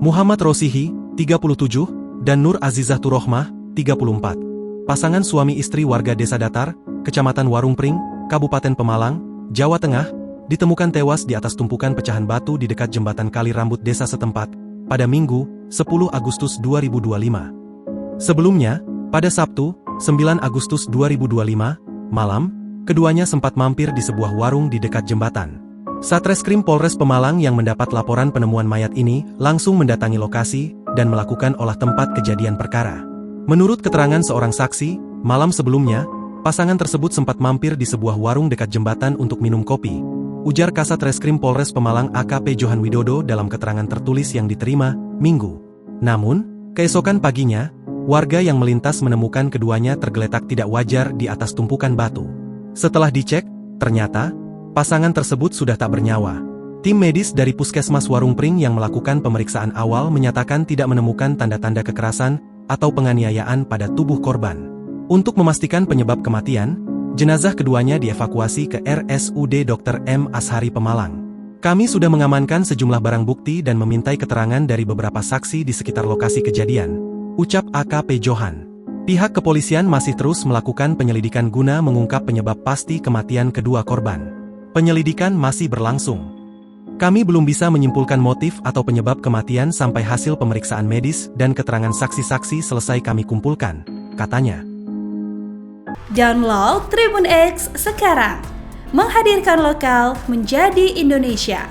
Muhammad Rosihi, 37, dan Nur Azizah Turohmah, 34. Pasangan suami istri warga Desa Datar, Kecamatan Warungpring, Kabupaten Pemalang, Jawa Tengah, ditemukan tewas di atas tumpukan pecahan batu di dekat jembatan Kali Rambut desa setempat, pada Minggu, 10 Agustus 2025. Sebelumnya, pada Sabtu, 9 Agustus 2025, malam, keduanya sempat mampir di sebuah warung di dekat jembatan. Satreskrim Polres Pemalang yang mendapat laporan penemuan mayat ini langsung mendatangi lokasi dan melakukan olah tempat kejadian perkara. Menurut keterangan seorang saksi, malam sebelumnya, pasangan tersebut sempat mampir di sebuah warung dekat jembatan untuk minum kopi. Ujar Kasat Reskrim Polres Pemalang AKP Johan Widodo dalam keterangan tertulis yang diterima, Minggu. Namun, keesokan paginya, warga yang melintas menemukan keduanya tergeletak tidak wajar di atas tumpukan batu. Setelah dicek, ternyata, pasangan tersebut sudah tak bernyawa. Tim medis dari Puskesmas Warungpring yang melakukan pemeriksaan awal menyatakan tidak menemukan tanda-tanda kekerasan atau penganiayaan pada tubuh korban. Untuk memastikan penyebab kematian, jenazah keduanya dievakuasi ke RSUD Dr. M. Ashari Pemalang. Kami sudah mengamankan sejumlah barang bukti dan memintai keterangan dari beberapa saksi di sekitar lokasi kejadian, ucap AKP Johan. Pihak kepolisian masih terus melakukan penyelidikan guna mengungkap penyebab pasti kematian kedua korban. Penyelidikan masih berlangsung. Kami belum bisa menyimpulkan motif atau penyebab kematian sampai hasil pemeriksaan medis dan keterangan saksi-saksi selesai kami kumpulkan, katanya. Download Tribun X sekarang, menghadirkan lokal menjadi Indonesia.